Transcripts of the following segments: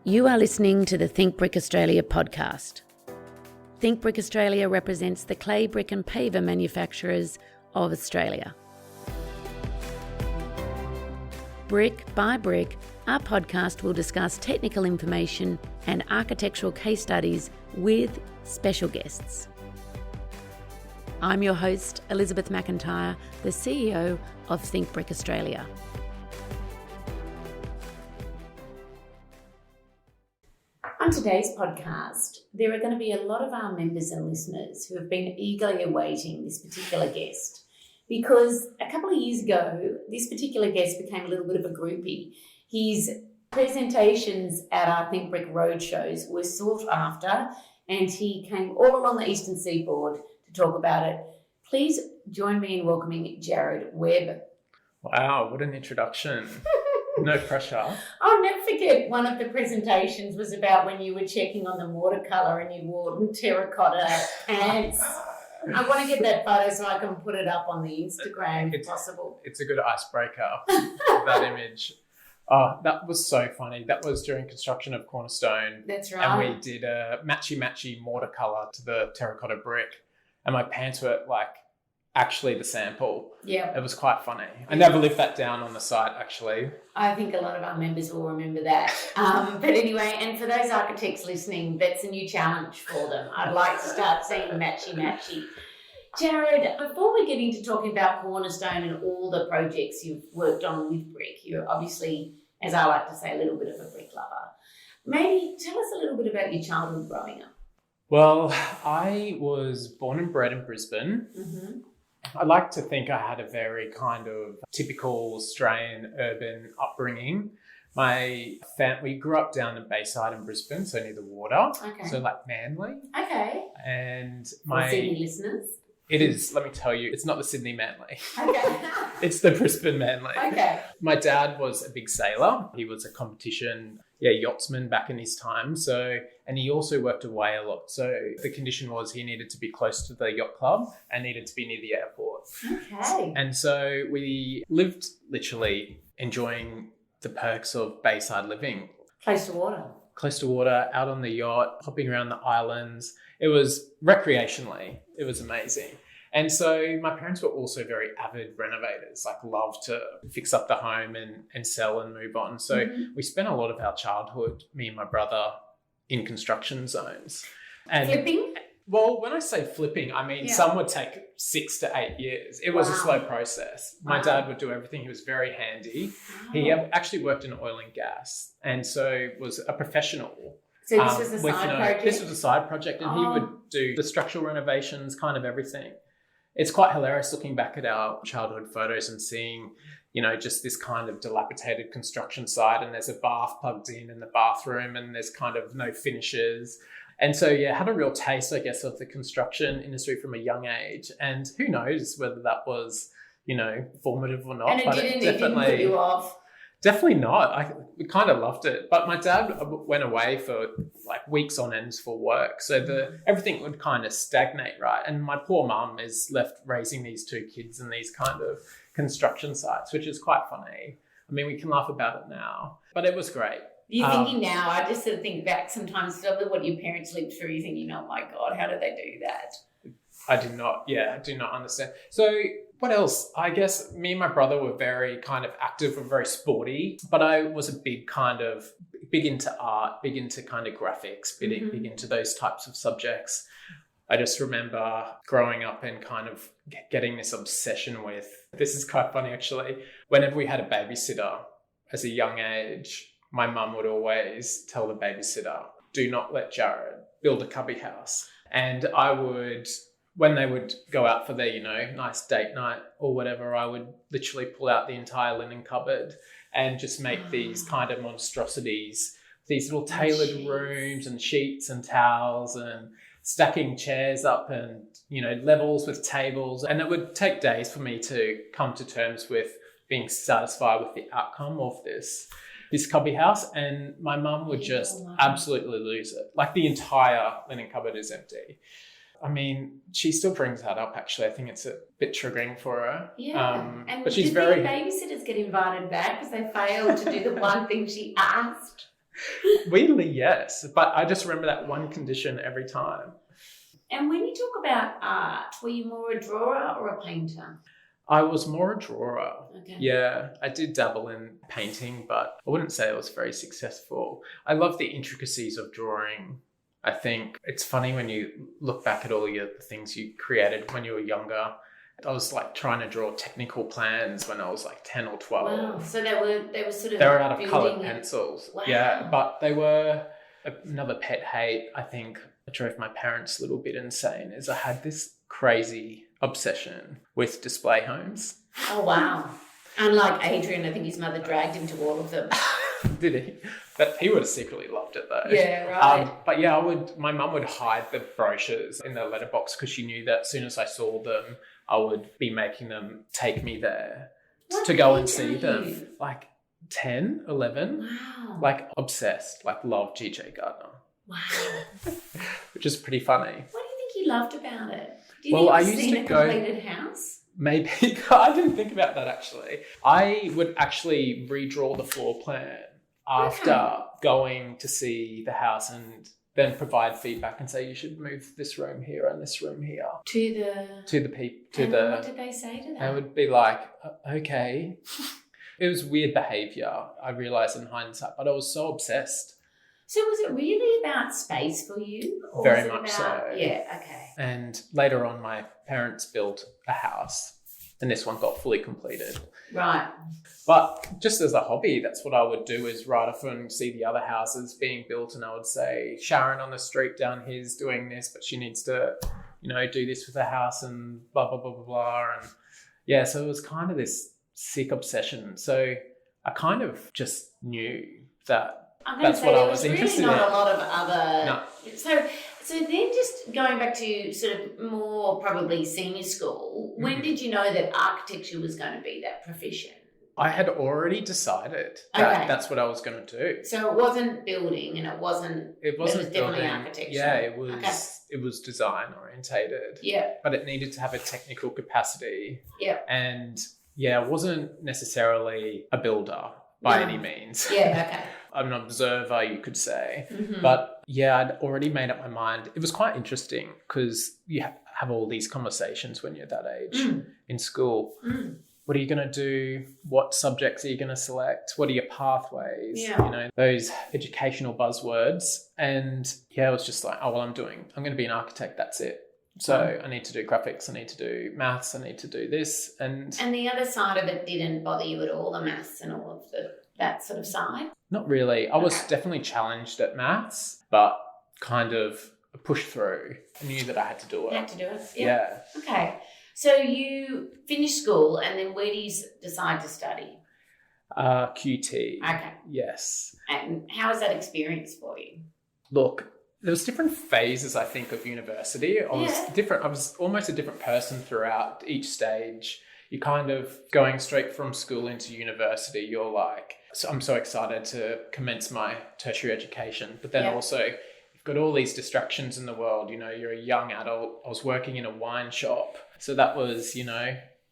You are listening to the Think Brick Australia podcast. Think Brick Australia represents the clay, brick and paver manufacturers of Australia. Brick by brick, our podcast will discuss technical information and architectural case studies with special guests. I'm your host, Elizabeth McIntyre, the CEO of Think Brick Australia. On today's podcast, there are going to be a lot of our members and listeners who have been eagerly awaiting this particular guest, because a couple of years ago, this particular guest became a little bit of a groupie. His presentations at our Think Brick roadshows were sought after, and he came all along the eastern seaboard to talk about it. Please join me in welcoming J.AR Webb. Wow, what an introduction. No pressure. I'll never forget one of the presentations was about when you were checking on the watercolour and you wore terracotta pants. I want to get that photo so I can put it up on the Instagram if possible. It's a good icebreaker, that image. Oh, that was so funny. That was during construction of Cornerstone. That's right. And we did a matchy mortar colour to the terracotta brick. And my pants were like actually the sample. Yeah. It was quite funny. I never lived that down on the site, actually. I think a lot of our members will remember that. But anyway, and for those architects listening, that's a new challenge for them. I'd like to start seeing matchy. Jared, before we get into talking about Cornerstone and all the projects you've worked on with brick, you're obviously, as I like to say, a little bit of a brick lover. Maybe tell us a little bit about your childhood growing up. Well, I was born and bred in Brisbane. Mm-hmm. I like to think I had a very kind of typical Australian urban upbringing. We grew up down in Bayside in Brisbane, so near the water. Okay. So like Manly. Okay. And for Sydney listeners. It is, let me tell you, it's not the Sydney Manly. Okay. It's the Brisbane Manly. Okay. My dad was a big sailor. He was a competition yachtsman back in his time. And he also worked away a lot. So the condition was he needed to be close to the yacht club and needed to be near the airport. Okay. And so we lived literally enjoying the perks of Bayside living. Close to water, out on the yacht, hopping around the islands. It was recreationally, it was amazing. And so my parents were also very avid renovators, like love to fix up the home and sell and move on. So we spent a lot of our childhood, me and my brother, in construction zones. And flipping? Well, when I say flipping, I mean some would take 6 to 8 years. It was a slow process. My dad would do everything. He was very handy. He actually worked in oil and gas, and so was a professional. So this was a side project? This was a side project, and he would do the structural renovations, kind of everything. It's quite hilarious looking back at our childhood photos and seeing, just this kind of dilapidated construction site, and there's a bath plugged in the bathroom, and there's kind of no finishes. And so, had a real taste, I guess, of the construction industry from a young age. And who knows whether that was, formative or not. And it didn't put you off. Definitely not. We kind of loved it. But my dad went away for like weeks on end for work. So everything would kind of stagnate, right? And my poor mum is left raising these 2 kids in these kind of construction sites, which is quite funny. I mean, we can laugh about it now, but it was great. You're thinking now, I just sort of think back sometimes to what your parents lived through. You're thinking, oh my God, how did they do that? I do not understand. So what else? I guess me and my brother were very kind of active and very sporty, but I was big into art, big into kind of graphics, big into those types of subjects. I just remember growing up and kind of getting this obsession with, this is quite funny actually, whenever we had a babysitter as a young age, my mum would always tell the babysitter, do not let Jared build a cubby house. And I would, when they would go out for their, nice date night or whatever, I would literally pull out the entire linen cupboard and just make these kind of monstrosities, these little tailored rooms and sheets and towels and stacking chairs up and, levels with tables. And it would take days for me to come to terms with being satisfied with the outcome of this cubby house. And my mum would just absolutely lose it. Like the entire linen cupboard is empty. I mean, she still brings that up, actually. I think it's a bit triggering for her. Yeah. And but she's did the babysitters get invited back because they failed to do the one thing she asked? Weirdly, yes. But I just remember that one condition every time. And when you talk about art, were you more a drawer or a painter? I was more a drawer. Okay. Yeah, I did dabble in painting, but I wouldn't say I was very successful. I love the intricacies of drawing. I think it's funny when you look back at all the things you created when you were younger. I was like trying to draw technical plans when I was like 10 or 12. Wow. So they were sort of They were out of building coloured it. pencils. Wow. Yeah, but they were another pet hate, I think. I drove my parents a little bit insane is I had this crazy obsession with display homes. Oh, wow. Unlike Adrian, I think his mother dragged him to all of them. Did he? But he would have secretly loved it though. Yeah, right. But yeah, my mum would hide the brochures in the letterbox because she knew that as soon as I saw them, I would be making them take me there to go and see them. Like 10, 11. Wow. Like obsessed, like love G.J. Gardner. Wow. Which is pretty funny. What do you think you loved about it? Do you Well, think I you've used seen to a go- completed house? Maybe. I didn't think about that actually. I would actually redraw the floor plan after going to see the house and then provide feedback and say you should move this room here and this room here. What did they say to that? I would be like, okay. It was weird behaviour, I realised in hindsight, but I was so obsessed. So was it really about space for you? Or Very was it much about... so. Yeah, okay. And later on, my parents built a house and this one got fully completed. Right. But just as a hobby, that's what I would do is ride off and see the other houses being built and I would say, Sharon on the street down here is doing this, but she needs to, do this with the house and blah, blah, blah, blah, blah. And yeah, so it was kind of this sick obsession. So I kind of just knew that that's what I was interested in. Really not a lot of other... No. So then just going back to sort of more probably senior school, when did you know that architecture was going to be that profession? I had already decided that that's what I was going to do. So it wasn't building and it was building. definitely architecture. Yeah, it was design orientated. Yeah. But it needed to have a technical capacity. Yeah. And yeah, I wasn't necessarily a builder by any means. Yeah, okay. I'm an observer, you could say. Mm-hmm. But yeah, I'd already made up my mind. It was quite interesting because you have all these conversations when you're that age in school. Mm. What are you going to do? What subjects are you going to select? What are your pathways? Yeah. Those educational buzzwords. And yeah, it was just like, I'm going to be an architect. That's it. So I need to do graphics. I need to do maths. I need to do this. And the other side of it didn't bother you at all, the maths and all of that sort of side? Not really. I was definitely challenged at maths, but kind of pushed through. I knew that I had to do it. You had to do it? Yeah. Okay. So you finished school and then where do you decide to study? QT. Okay. Yes. And how was that experience for you? Look, there was different phases, I think, of university. I was almost a different person throughout each stage. You're kind of going straight from school into university. You're like, I'm so excited to commence my tertiary education. But then also, you've got all these distractions in the world. You're a young adult. I was working in a wine shop. So that was,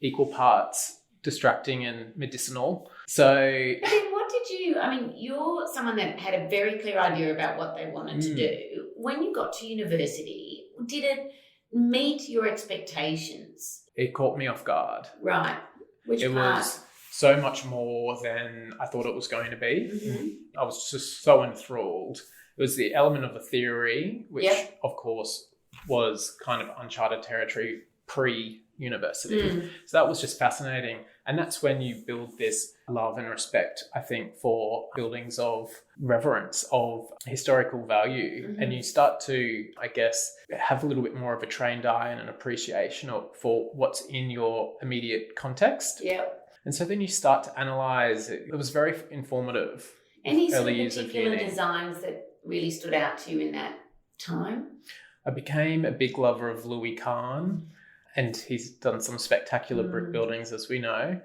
equal parts distracting and medicinal. So... But then what did you... you're someone that had a very clear idea about what they wanted to do. When you got to university, did it meet your expectations? It caught me off guard. Right. Which part? It was so much more than I thought it was going to be. Mm-hmm. I was just so enthralled. It was the element of the theory, which of course was kind of uncharted territory pre-university. So that was just fascinating. And that's when you build this love and respect, I think, for buildings of reverence, of historical value. And you start to, I guess, have a little bit more of a trained eye and an appreciation for what's in your immediate context. Yeah. And so then you start to analyse. It was very informative. Any sort of early years of particular uni. designs that really stood out to you in that time? I became a big lover of Louis Kahn. And he's done some spectacular brick buildings, as we know.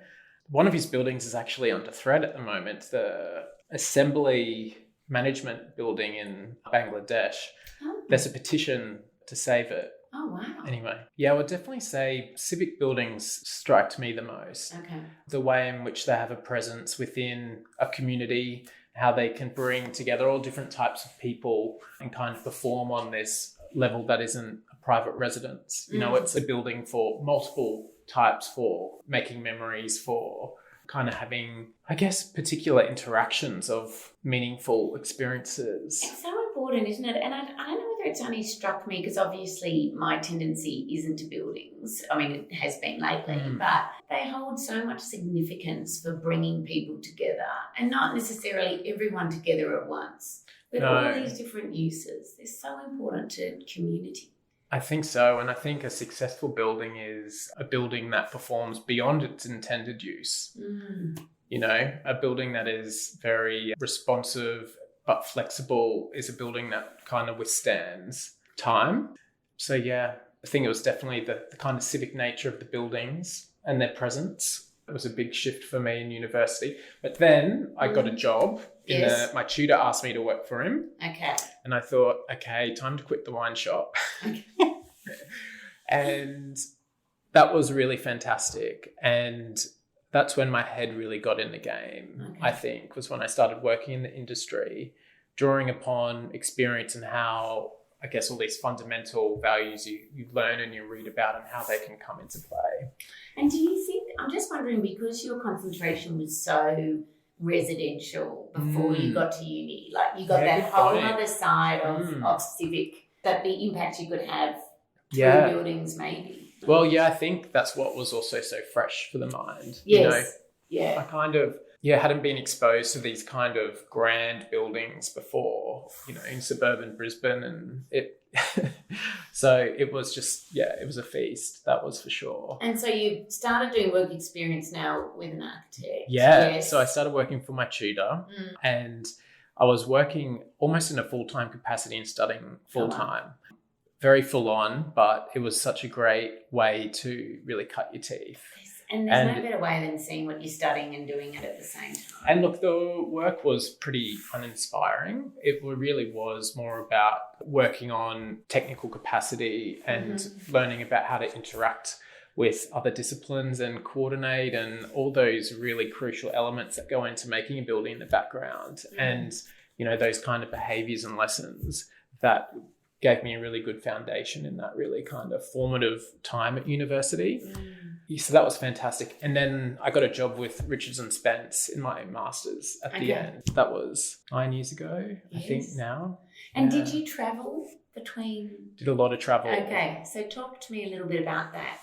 One of his buildings is actually under threat at the moment, the Assembly Management Building in Bangladesh. Oh. There's a petition to save it. Oh, wow. Anyway, I would definitely say civic buildings strike me the most. Okay. The way in which they have a presence within a community how they can bring together all different types of people and kind of perform on this level that isn't a private residence. You know, it's a building for multiple types, for making memories, for kind of having, I guess, particular interactions of meaningful experiences. It's so important, isn't it? And I don't know whether it's only struck me, because obviously my tendency isn't to buildings. I mean, it has been lately, but they hold so much significance for bringing people together, and not necessarily everyone together at once, but all these different uses. They're so important to community. I think so. And I think a successful building is a building that performs beyond its intended use. You know, a building that is very responsive but flexible is a building that kind of withstands time. So yeah, I think it was definitely the kind of civic nature of the buildings and their presence. It was a big shift for me in university. But then I got a job. My tutor asked me to work for him. Okay. And I thought, okay, time to quit the wine shop. And that was really fantastic. And that's when my head really got in the game, I think, was when I started working in the industry, drawing upon experience and how, I guess, all these fundamental values you learn and you read about and how they can come into play. And do you think, I'm just wondering, because your concentration was so residential before you got to uni, like you got that whole other side of civic, that the impact you could have through buildings maybe. Well, yeah, I think that's what was also so fresh for the mind. Yes. You know, I kind of, hadn't been exposed to these kind of grand buildings before, you know, in suburban Brisbane, and it, so it was just, it was a feast, that was for sure. And so you started doing work experience now with an architect. So I started working for my tutor and I was working almost in a full-time capacity and studying full-time. Very full on, but it was such a great way to really cut your teeth. And there's no better way than seeing what you're studying and doing it at the same time. And look, the work was pretty uninspiring. It really was more about working on technical capacity and learning about how to interact with other disciplines and coordinate and all those really crucial elements that go into making a building in the background. And, you know, those kind of behaviours and lessons that gave me a really good foundation in that really kind of formative time at university. So that was fantastic. And then I got a job with Richards and Spence in my master's at the end. That was 9 years ago, I think now. And did you travel between? Did a lot of travel. Okay, so talk to me a little bit about that.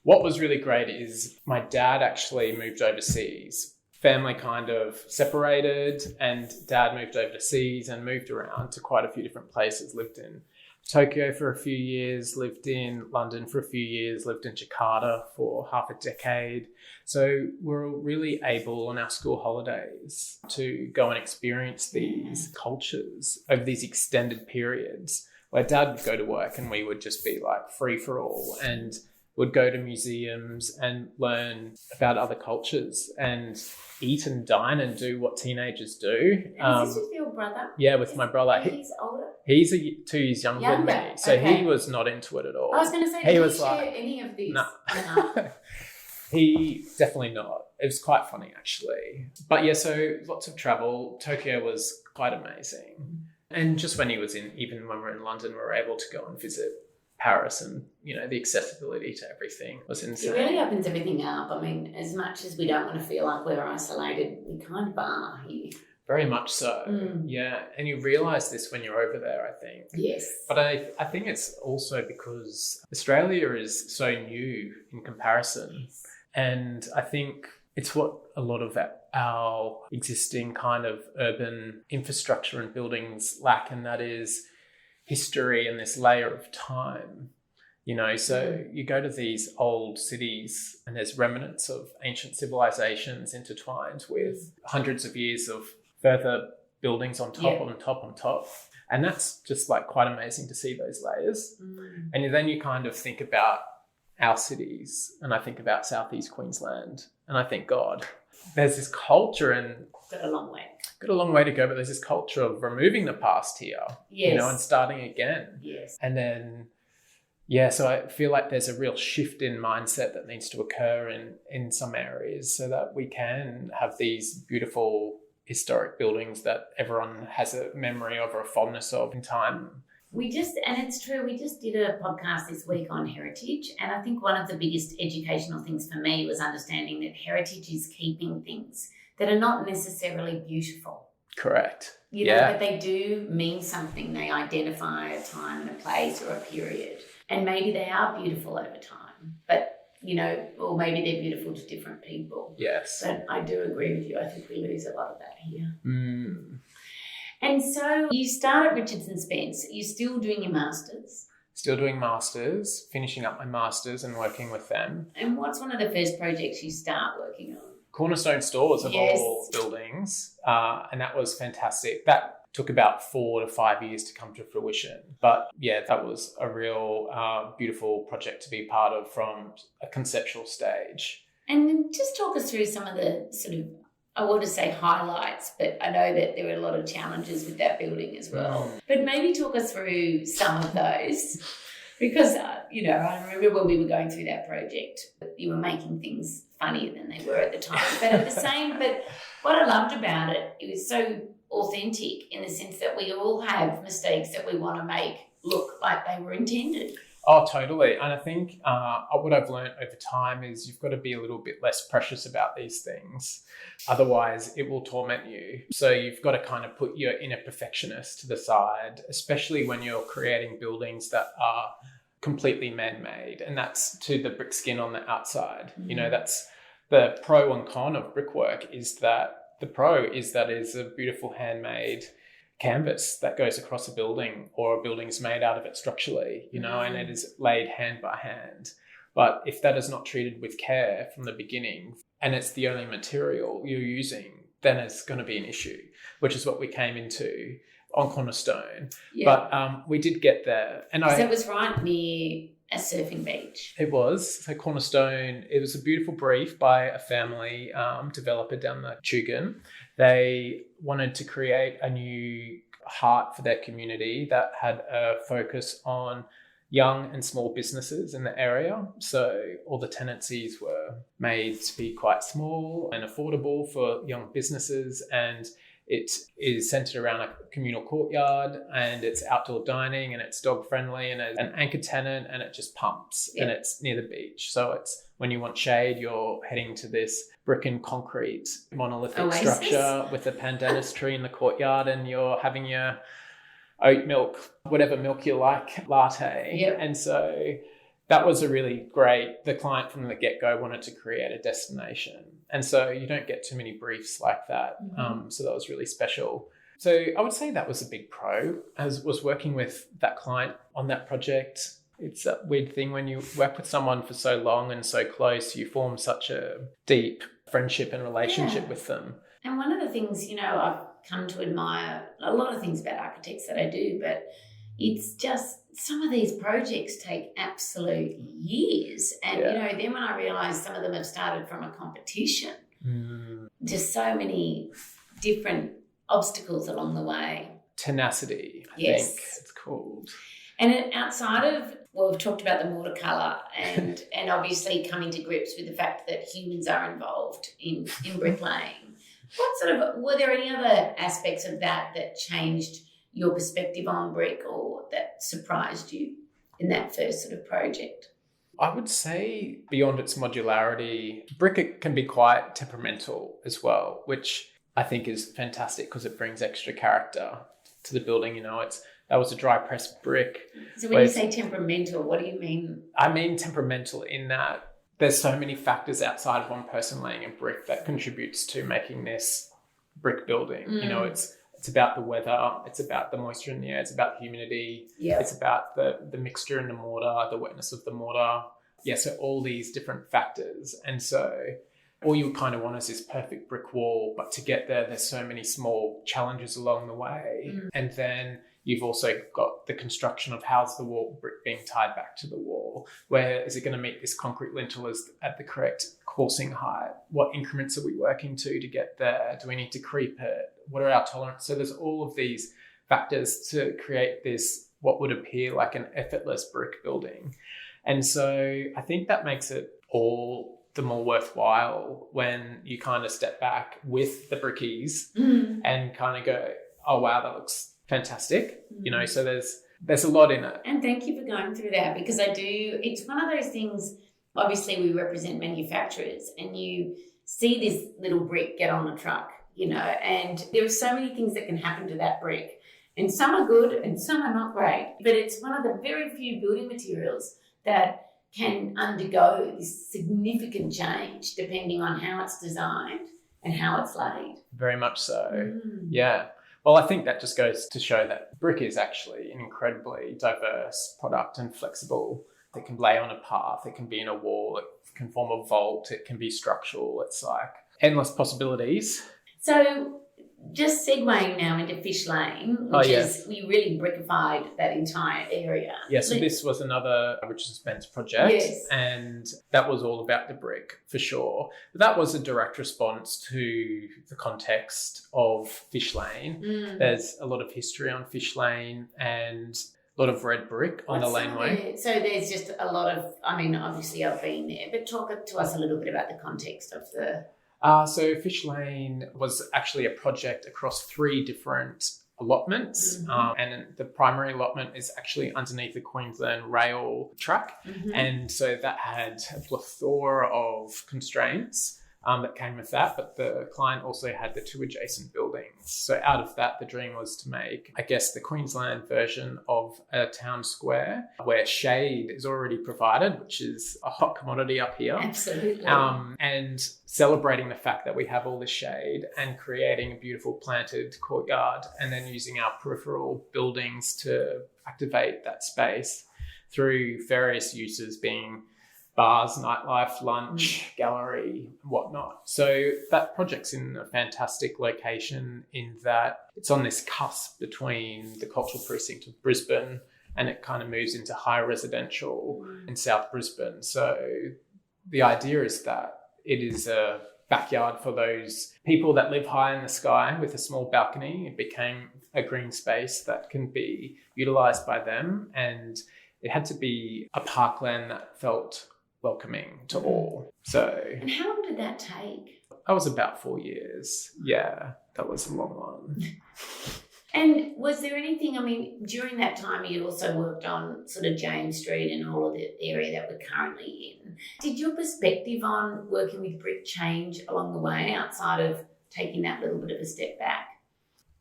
What was really great is my dad actually moved overseas. Family kind of separated and Dad moved overseas and moved around to quite a few different places. Lived in Tokyo for a few years, lived in London for a few years, lived in Jakarta for half a decade. So we're really able on our school holidays to go and experience these cultures over these extended periods where Dad would go to work and we would just be like free for all and would go to museums and learn about other cultures and eat and dine and do what teenagers do. And is this with your brother? Yeah, with my brother. He's older? He's 2 years younger than me. So he was not into it at all. I was going to say, did he share any of these? No. He definitely not. It was quite funny, actually. But yeah, so lots of travel. Tokyo was quite amazing. And just when he was even when we were in London, we were able to go and visit Paris, and you know, the accessibility to everything was insane. It really opens everything up. I mean, as much as we don't want to feel like we're isolated, we kind of are here. Very much so. Yeah. And you realise this when you're over there, I think. Yes. But I think it's also because Australia is so new in comparison. Yes. And I think it's what a lot of our existing kind of urban infrastructure and buildings lack, and that is history and this layer of time, you know. So you go to these old cities and there's remnants of ancient civilizations intertwined with hundreds of years of further buildings on top, on top, on top. And that's just like quite amazing to see those layers. And then you kind of think about our cities, and I think about Southeast Queensland, and I think, God, there's this culture and got a long way to go, but there's this culture of removing the past here, you know, and starting again. Yes. And then, so I feel like there's a real shift in mindset that needs to occur in some areas so that we can have these beautiful historic buildings that everyone has a memory of or a fondness of in time. And it's true, we just did a podcast this week on heritage, and I think one of the biggest educational things for me was understanding that heritage is keeping things that are not necessarily beautiful. Correct. But they do mean something. They identify a time and a place or a period, and maybe they are beautiful over time, but or maybe they're beautiful to different people. Yes. But I do agree with you. I think we lose a lot of that here. Mm. And so you start at Richardson Spence. You're still doing your masters. Still doing masters, finishing up my masters and working with them. And what's one of the first projects you start working on? Cornerstone stores of all buildings, and that was fantastic. That took about 4 to 5 years to come to fruition. But yeah, that was a real beautiful project to be part of from a conceptual stage. And then just talk us through some of the sort of, I want to say highlights, but I know that there were a lot of challenges with that building as well. But maybe talk us through some of those. Because, I remember when we were going through that project, you were making things funnier than they were at the time. But what I loved about it, it was so authentic in the sense that we all have mistakes that we want to make look like they were intended. Oh, totally. And I think what I've learned over time is you've got to be a little bit less precious about these things. Otherwise, it will torment you. So you've got to kind of put your inner perfectionist to the side, especially when you're creating buildings that are completely man-made. And that's to the brick skin on the outside. Mm-hmm. That's the pro and con of brickwork is that the pro is that it's a beautiful handmade canvas that goes across a building, or a building's made out of it structurally, and it is laid hand by hand. But if that is not treated with care from the beginning, and it's the only material you're using, then it's going to be an issue, which is what we came into on Cornerstone. Yeah. But we did get there. And it was right near a surfing beach. It was. So Cornerstone, it was a beautiful brief by a family developer down the Tugun. They wanted to create a new heart for their community that had a focus on young and small businesses in the area. So all the tenancies were made to be quite small and affordable for young businesses, and it is centered around a communal courtyard, and it's outdoor dining, and it's dog friendly, and an anchor tenant, and it just pumps. And it's near the beach. So it's when you want shade, you're heading to this brick and concrete monolithic structure with a pandanus tree in the courtyard, and you're having your oat milk, whatever milk you like, latte. Yep. And so that was a really great, the client from the get-go wanted to create a destination. And so you don't get too many briefs like that. Mm-hmm. So that was really special. So I would say that was a big pro, as was working with that client on that project. It's a weird thing when you work with someone for so long and so close, you form such a deep friendship and relationship with them. And one of the things, I've come to admire a lot of things about architects that I do, but it's just some of these projects take absolute years. And, then when I realised some of them have started from a competition, just so many different obstacles along the way. Tenacity, I think it's called. And outside of, we've talked about the mortar colour and obviously coming to grips with the fact that humans are involved in bricklaying. Were there any other aspects of that changed your perspective on brick, or that surprised you in that first sort of project? I would say beyond its modularity, brick can be quite temperamental as well, which I think is fantastic because it brings extra character to the building. That was a dry pressed brick. So when you say temperamental, what do you mean? I mean temperamental in that there's so many factors outside of one person laying a brick that contributes to making this brick building. It's about the weather, it's about the moisture in the air, it's about the humidity, it's about the mixture in the mortar, the wetness of the mortar. So all these different factors. And so all you kind of want is this perfect brick wall, but to get there, there's so many small challenges along the way. And then you've also got the construction of how's the wall brick being tied back to the wall? Where is it going to meet this concrete lintel at the correct coursing height? What increments are we working to get there? Do we need to creep it? What are our tolerances? So there's all of these factors to create this, what would appear like an effortless brick building. And so I think that makes it all the more worthwhile when you kind of step back with the brickies and kind of go, oh, wow, that looks fantastic. You know, so there's a lot in it. And thank you for going through that, because it's one of those things, obviously we represent manufacturers, and you see this little brick get on a truck, you know, and there are so many things that can happen to that brick. And some are good and some are not great. But it's one of the very few building materials that can undergo this significant change depending on how it's designed and how it's laid. Very much so. Yeah. Well, I think that just goes to show that brick is actually an incredibly diverse product and flexible. It can lay on a path, it can be in a wall, it can form a vault, it can be structural. It's like endless possibilities. So just segueing now into Fish Lane, which is, we really brickified that entire area. Yeah, so this was another Richard Spence project. Yes. And that was all about the brick for sure. But that was a direct response to the context of Fish Lane. There's a lot of history on Fish Lane and a lot of red brick on the laneway. So there's just a lot of, I mean, obviously I've been there, but talk to us a little bit about the context of the... So Fish Lane was actually a project across 3 different allotments. And the primary allotment is actually underneath the Queensland rail track. And so that had a plethora of constraints that came with that, but the client also had the 2 adjacent buildings. So out of that, the dream was to make, I guess, the Queensland version of a town square where shade is already provided, which is a hot commodity up here. Absolutely. And celebrating the fact that we have all this shade and creating a beautiful planted courtyard, and then using our peripheral buildings to activate that space through various uses, being bars, nightlife, lunch, gallery, whatnot. So that project's in a fantastic location in that it's on this cusp between the cultural precinct of Brisbane, and it kind of moves into high residential in South Brisbane. So the idea is that it is a backyard for those people that live high in the sky with a small balcony. It became a green space that can be utilised by them, and it had to be a parkland that felt welcoming to all. So, and how long did that take? That was about 4 years. Yeah, that was a long one. And was there anything, I mean, during that time you also worked on sort of James Street and all of the area that we're currently in. Did your perspective on working with brick change along the way outside of taking that little bit of a step back?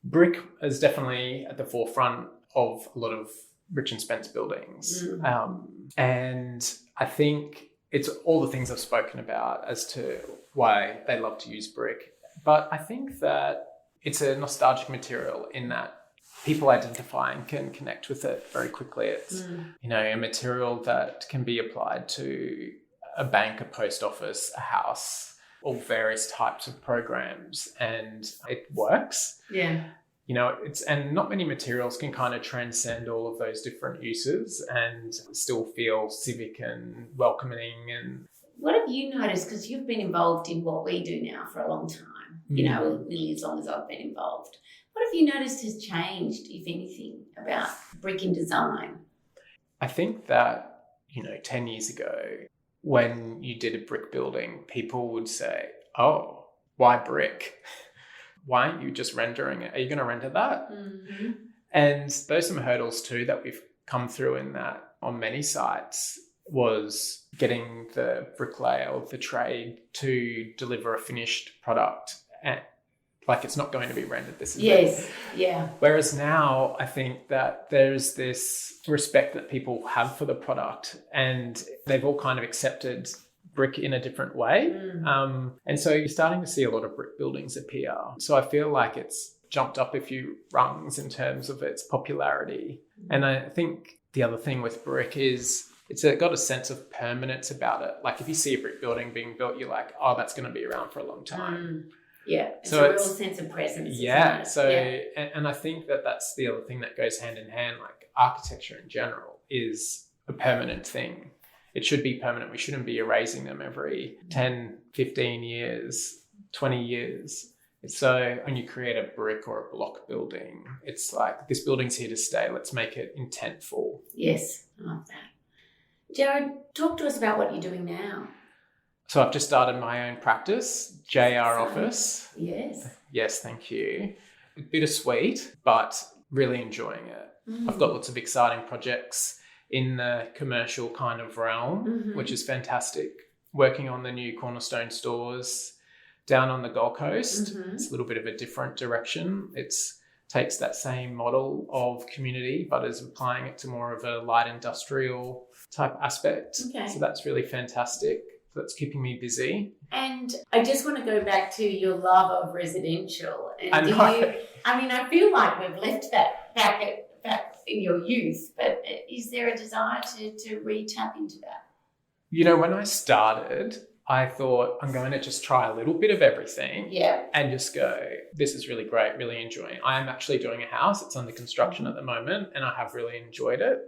Brick is definitely at the forefront of a lot of Rich and Spence buildings. And I think it's all the things I've spoken about as to why they love to use brick. But I think that it's a nostalgic material in that people identify and can connect with it very quickly. It's, you know, a material that can be applied to a bank, a post office, a house, all various types of programs, and it works. Yeah. You know, and not many materials can kind of transcend all of those different uses and still feel civic and welcoming. And what have you noticed? Because you've been involved in what we do now for a long time, you know, nearly as long as I've been involved. What have you noticed has changed, if anything, about brick in design? I think that, you know, 10 years ago, when you did a brick building, people would say, oh, why brick? Why aren't you just rendering it? Are you going to render that? And there's some hurdles too that we've come through in that on many sites was getting the bricklayer or the trade to deliver a finished product. And like, it's not going to be rendered. This is it. Yeah. Whereas now I think that there's this respect that people have for the product, and they've all kind of accepted brick in a different way. And so you're starting to see a lot of brick buildings appear. So I feel like it's jumped up a few rungs in terms of its popularity. And I think the other thing with brick is it's got a sense of permanence about it. Like if you see a brick building being built, you're like, oh, that's going to be around for a long time. Yeah, it's a real sense of presence. Yeah, so and I think that that's the other thing that goes hand in hand. Like architecture in general is a permanent thing. It should be permanent. We shouldn't be erasing them every 10, 15 years, 20 years. So when you create a brick or a block building, it's like, this building's here to stay. Let's make it intentful. Yes, I love that. Jared, talk to us about what you're doing now. So I've just started my own practice, J.AR Office. Yes. Yes, thank you. Bittersweet, but really enjoying it. I've got lots of exciting projects in the commercial kind of realm, which is fantastic. Working on the new Cornerstone stores down on the Gold Coast. It's a little bit of a different direction. It's takes that same model of community, but is applying it to more of a light industrial type aspect. Okay. So that's really fantastic. That's keeping me busy. And I just want to go back to your love of residential. And I feel like we've left that back in your youth, but is there a desire to re-tap into that? When I started, I thought I'm going to just try a little bit of everything and just go, this is really great, really enjoying it. I am actually doing a house. It's under construction at the moment and I have really enjoyed it.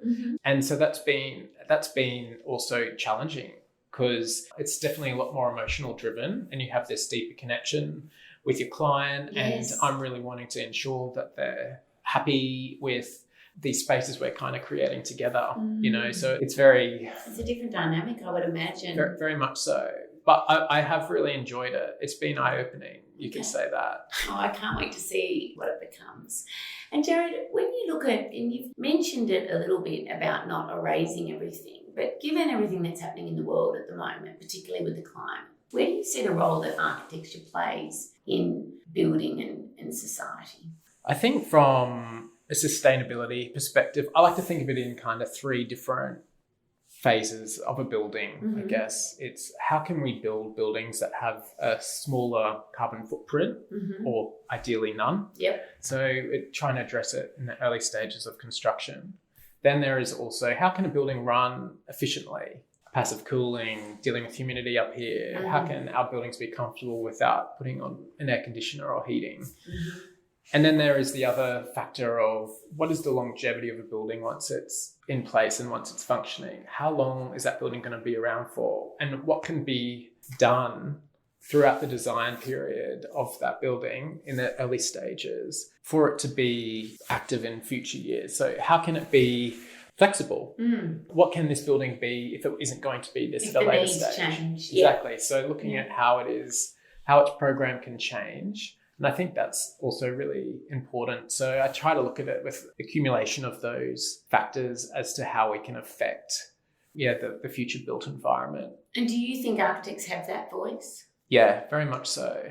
And so that's been also challenging because it's definitely a lot more emotional driven and you have this deeper connection with your client. Yes. And I'm really wanting to ensure that they're happy with these spaces we're kind of creating together, so it's a different dynamic, I would imagine. Very, very much so. But I have really enjoyed it. It's been eye-opening, you could say that. Oh, I can't wait to see what it becomes. And Jared, when you look at, and you've mentioned it a little bit about not erasing everything, but given everything that's happening in the world at the moment, particularly with the climate, where do you see the role that architecture plays in building and society? I think from a sustainability perspective, I like to think of it in kind of three different phases of a building, I guess. It's how can we build buildings that have a smaller carbon footprint or ideally none. So trying to address it in the early stages of construction. Then there is also how can a building run efficiently? Passive cooling, dealing with humidity up here. How can our buildings be comfortable without putting on an air conditioner or heating? And then there is the other factor of what is the longevity of a building once it's in place and once it's functioning? How long is that building going to be around for? And what can be done throughout the design period of that building in the early stages for it to be active in future years? So how can it be flexible? What can this building be if it isn't going to be this at a later stage? Change. Exactly. So looking at how its program can change. And I think that's also really important. So I try to look at it with accumulation of those factors as to how we can affect the future built environment. And do you think architects have that voice? Yeah, very much so.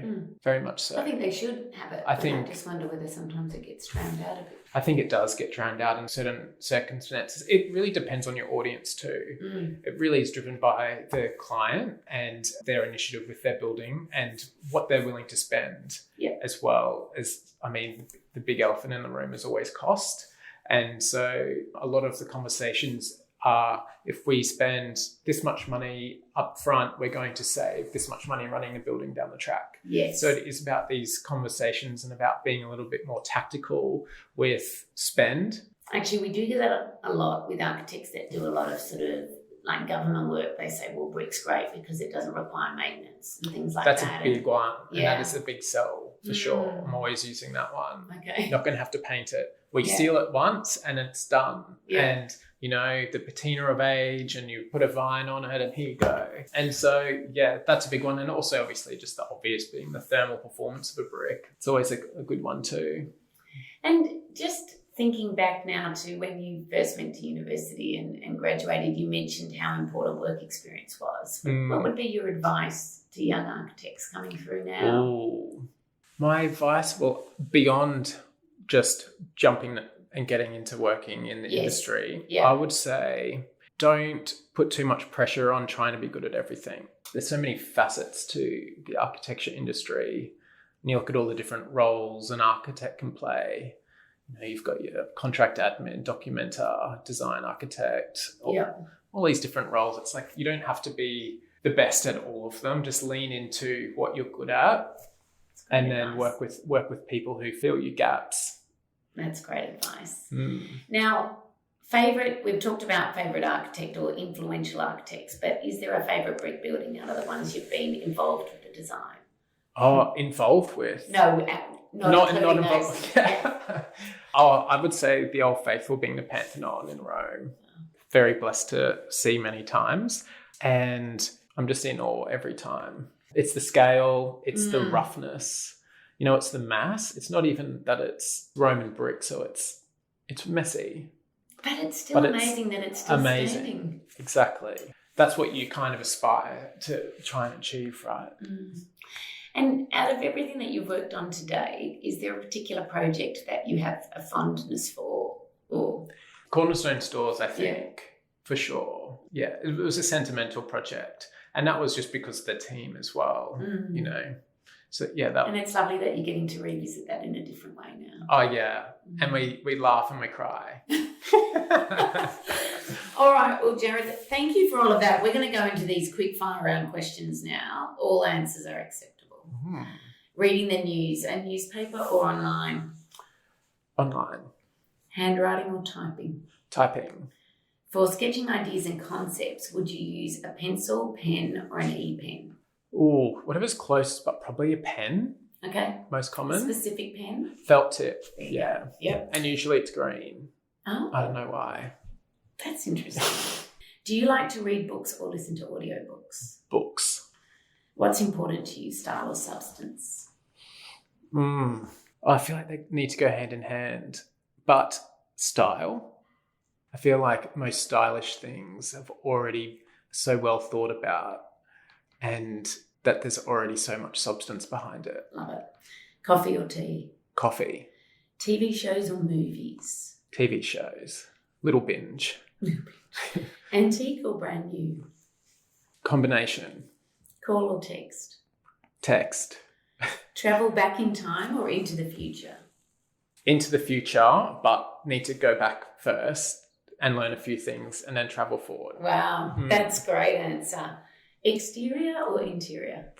Very much so. I think they should have it. I just wonder whether sometimes it gets drowned out a bit. I think it does get drowned out in certain circumstances. It really depends on your audience too. It really is driven by the client and their initiative with their building and what they're willing to spend as well as, the big elephant in the room is always cost. And so a lot of the conversations are, if we spend this much money up front, we're going to save this much money running the building down the track. Yes. So it is about these conversations and about being a little bit more tactical with spend. Actually, we do that a lot with architects that do a lot of sort of like government work. They say, well, brick's great because it doesn't require maintenance and things like that. That's a big one. And that is a big sell for sure. I'm always using that one. Okay. You're not going to have to paint it. We seal it once and it's done. And the patina of age and you put a vine on it and here you go. And so, that's a big one. And also obviously just the obvious being the thermal performance of a brick. It's always a good one too. And just thinking back now to when you first went to university and graduated, you mentioned how important work experience was. What would be your advice to young architects coming through now? Ooh. My advice, beyond just jumping and getting into working in the industry, I would say don't put too much pressure on trying to be good at everything. There's so many facets to the architecture industry. And you look at all the different roles an architect can play. You've got your contract admin, documenter, design architect, all these different roles. It's like you don't have to be the best at all of them. Just lean into what you're good at and then work with people who fill your gaps. That's great advice. Now, we've talked about favourite architect or influential architects, but is there a favourite brick building out of the ones you've been involved with the design? Oh, involved with? No, not involved with. I would say the Old Faithful being the Pantheon in Rome. Very blessed to see many times. And I'm just in awe every time. It's the scale, it's the roughness, it's the mass. It's not even that it's Roman brick, so it's messy. But it's still amazing that it's still standing. Exactly. That's what you kind of aspire to try and achieve, right? And out of everything that you've worked on today, is there a particular project that you have a fondness for? Or Cornerstone Stores, I think, for sure. Yeah, it was a sentimental project. And that was just because of the team as well, So, yeah. And it's lovely that you're getting to revisit that in a different way now. Oh, yeah. And we laugh and we cry. All right. Well, Jared, thank you for all of that. We're going to go into these quick fire round questions now. All answers are acceptable. Reading the news, a newspaper or online? Online. Handwriting or typing? Typing. For sketching ideas and concepts, would you use a pencil, pen, or an e-pen? Ooh, whatever's close, but probably a pen. Okay. Most common. Specific pen? Felt tip. Yeah. Yep. And usually it's green. Oh. I don't know why. That's interesting. Do you like to read books or listen to audiobooks? Books. What's important to you, style or substance? I feel like they need to go hand in hand. But style. I feel like most stylish things have already so well thought about and that there's already so much substance behind it. Love it. Coffee or tea? Coffee. TV shows or movies? TV shows. Little binge. Antique or brand new? Combination. Call or text? Text. Travel back in time or into the future? Into the future, but need to go back first and learn a few things and then travel forward. Wow, that's a great answer. Exterior or interior?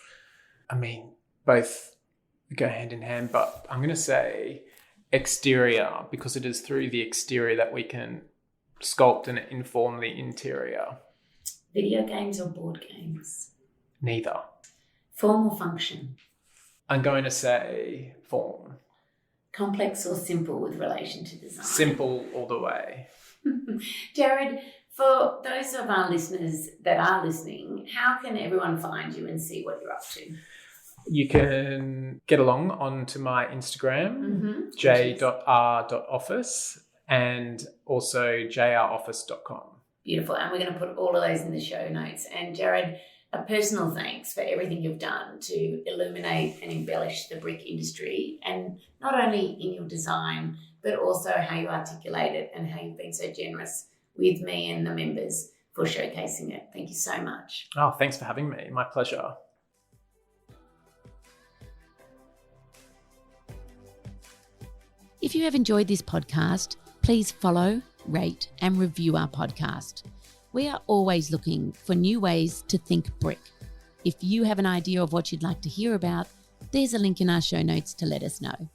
I mean, both go hand in hand, but I'm going to say exterior because it is through the exterior that we can sculpt and inform the interior. Video games or board games? Neither. Form or function? I'm going to say form. Complex or simple with relation to design? Simple all the way. Jared, for those of our listeners that are listening, how can everyone find you and see what you're up to? You can get along onto my Instagram, J.AR Office, and also JRoffice.com. Beautiful. And we're going to put all of those in the show notes. And Jared, a personal thanks for everything you've done to illuminate and embellish the brick industry, and not only in your design, but also how you articulate it and how you've been so generous with me and the members for showcasing it. Thank you so much. Oh, thanks for having me. My pleasure. If you have enjoyed this podcast, please follow, rate, and review our podcast. We are always looking for new ways to think brick. If you have an idea of what you'd like to hear about, there's a link in our show notes to let us know.